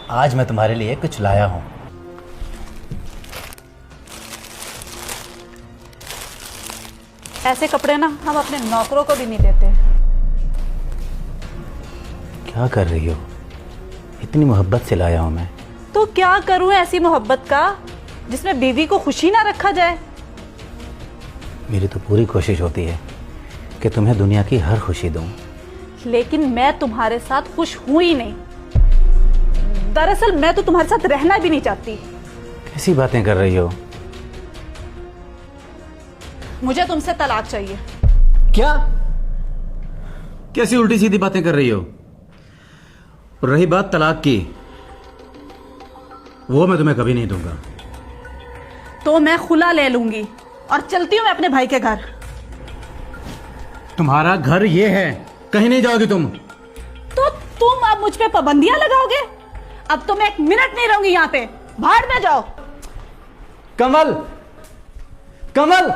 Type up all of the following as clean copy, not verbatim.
आज मैं तुम्हारे लिए कुछ लाया हूं। ऐसे कपड़े ना हम अपने नौकरों को भी नहीं देते। क्या कर रही हो? इतनी मोहब्बत से लाया हूं मैं। तो क्या करूं ऐसी मोहब्बत का जिसमें बीवी को खुशी ना रखा जाए। मेरी तो पूरी कोशिश होती है कि तुम्हें दुनिया की हर खुशी दूं। लेकिन मैं तुम्हारे साथ खुश हूं ही नहीं। दरअसल मैं तो तुम्हारे साथ रहना भी नहीं चाहती। कैसी बातें कर रही हो? मुझे तुमसे तलाक चाहिए। क्या? कैसी उल्टी सीधी बातें कर रही हो? और रही बात तलाक की, वो मैं तुम्हें कभी नहीं दूंगा। तो मैं खुला ले लूंगी और चलती हूं मैं अपने भाई के घर। तुम्हारा घर ये है, कहीं नहीं जाओगी तुम। तो तुम अब मुझ पे पाबंदियां लगाओगे? अब तो मैं एक मिनट नहीं रहूंगी यहां पे। भाड़ में जाओ। कमल, कमल!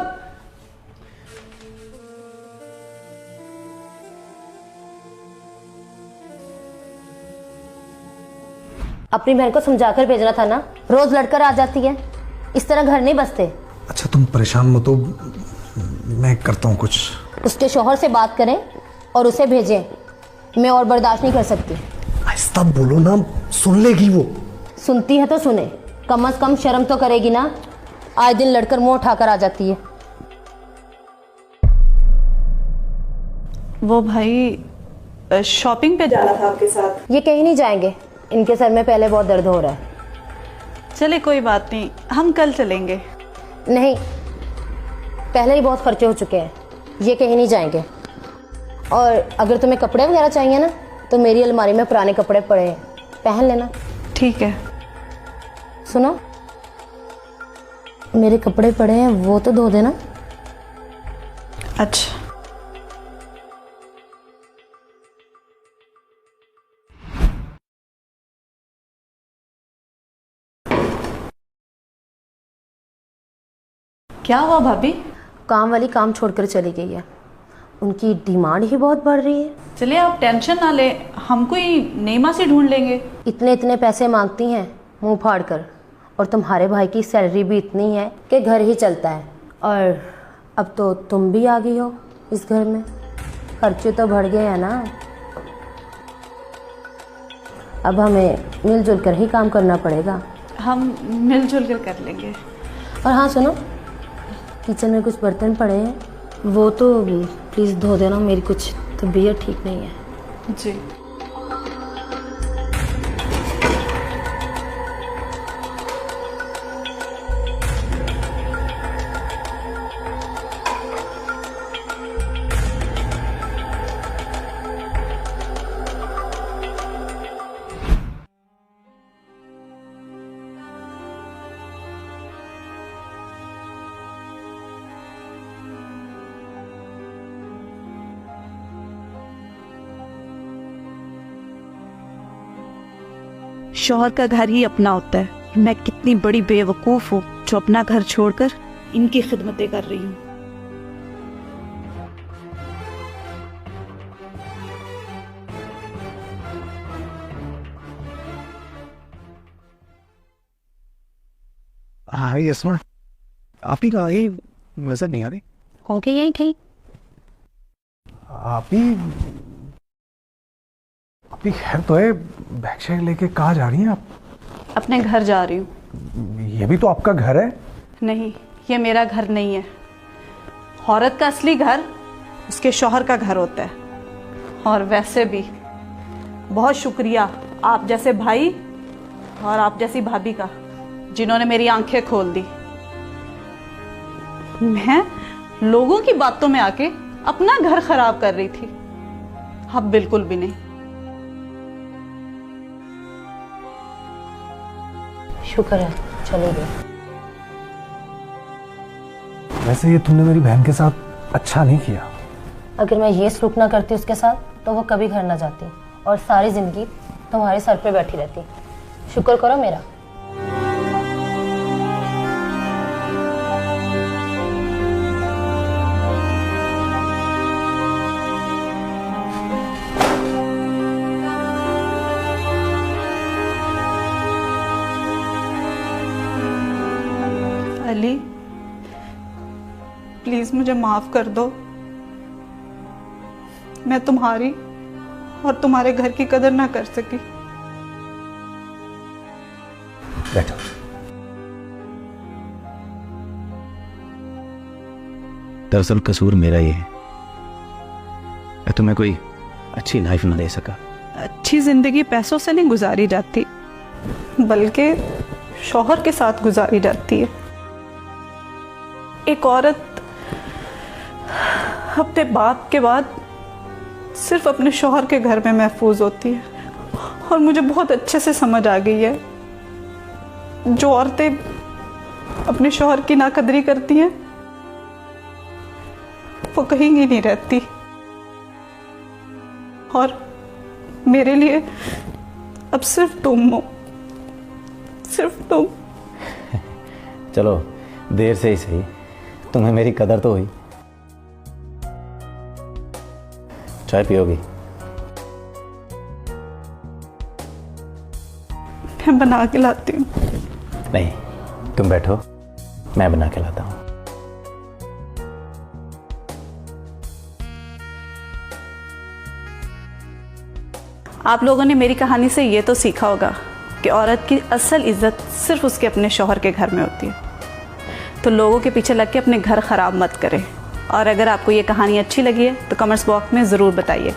अपनी बहन को समझाकर भेजना था ना, रोज लड़कर आ जाती है। इस तरह घर नहीं बसते। अच्छा तुम परेशान मत हो, मैं करता हूँ कुछ। उसके शौहर से बात करें और उसे भेजें। मैं और बर्दाश्त नहीं कर सकती। आहिस्ता बोलो ना, सुन लेगी वो। सुनती है तो सुने, कम से कम शर्म तो करेगी ना। आए दिन लड़कर मुंह उठाकर आ जाती है। वो भाई शॉपिंग पे जाना था आपके साथ। ये कहीं नहीं जाएंगे, इनके सर में पहले बहुत दर्द हो रहा है। चले कोई बात नहीं, हम कल चलेंगे। नहीं, पहले ही बहुत खर्चे हो चुके हैं, ये कहीं नहीं जाएंगे। और अगर तुम्हें कपड़े वगैरह चाहिए ना, तो मेरी अलमारी में पुराने कपड़े पड़े हैं, पहन लेना। ठीक है। सुनो, मेरे कपड़े पड़े हैं, वो तो धो देना। अच्छा। क्या हुआ भाभी? काम वाली काम छोड़कर चली गई है। उनकी डिमांड ही बहुत बढ़ रही है। चलिए आप टेंशन ना ले, हम कोई नई मासी ढूंढ लेंगे। इतने इतने पैसे मांगती हैं मुंह फाड़ कर, और तुम्हारे भाई की सैलरी भी इतनी है कि घर ही चलता है। और अब तो तुम भी आ गई हो इस घर में, खर्चे तो बढ़ गए हैं ना। अब हमें मिलजुल कर ही काम करना पड़ेगा। हम मिलजुल कर लेंगे। और हाँ सुनो, किचन में कुछ बर्तन पड़े हैं, वो तो प्लीज़ धो देना। मेरी कुछ तबीयत ठीक नहीं है। जी। शौहर का घर ही अपना होता है। मैं कितनी बड़ी बेवकूफ हूँ जो अपना घर छोड़कर इनकी खिदमतें कर रही हूँ। हाँ यशमा, आप ही कहाँ? ये नजर नहीं आ रही। होके यही थी। आप ही खैर तो है, बैग शैग लेके कहाँ जा रही हैं आप? अपने घर जा रही हूँ। ये भी तो आपका घर है। नहीं, ये मेरा घर नहीं है। औरत का असली घर उसके शौहर का घर होता है। और वैसे भी बहुत शुक्रिया आप जैसे भाई और आप जैसी भाभी का, जिन्होंने मेरी आंखें खोल दी। मैं लोगों की बातों में आके अपना घर खराब कर रही थी, अब बिल्कुल भी नहीं। शुक्र है चली गई। वैसे ये तुमने मेरी बहन के साथ अच्छा नहीं किया। अगर मैं ये सलूक ना करती उसके साथ तो वो कभी घर ना जाती और सारी जिंदगी तुम्हारे सर पे बैठी रहती। शुक्र करो मेरा। प्लीज मुझे माफ कर दो। मैं तुम्हारी और तुम्हारे घर की कदर ना कर सकी। बैठो। दरअसल कसूर मेरा ही है, मैं तुम्हें कोई अच्छी लाइफ ना दे सका। अच्छी जिंदगी पैसों से नहीं गुजारी जाती, बल्कि शौहर के साथ गुजारी जाती है। एक औरत अपने बाप के बाद सिर्फ अपने शौहर के घर में महफूज होती है। और मुझे बहुत अच्छे से समझ आ गई है, जो औरतें अपने शौहर की नाकदरी करती हैं वो कहीं नहीं रहती। और मेरे लिए अब सिर्फ तुम हो, सिर्फ तुम। चलो देर से ही सही, तुम्हें मेरी कदर तो हुई। चाय पियोगी? मैं बना के लाती हूँ। नहीं, तुम बैठो, मैं बना के लाता हूँ। आप लोगों ने मेरी कहानी से ये तो सीखा होगा कि औरत की असल इज्जत सिर्फ उसके अपने शौहर के घर में होती है। तो लोगों के पीछे लग के अपने घर ख़राब मत करें। और अगर आपको ये कहानी अच्छी लगी है तो कमेंट्स बॉक्स में ज़रूर बताइए।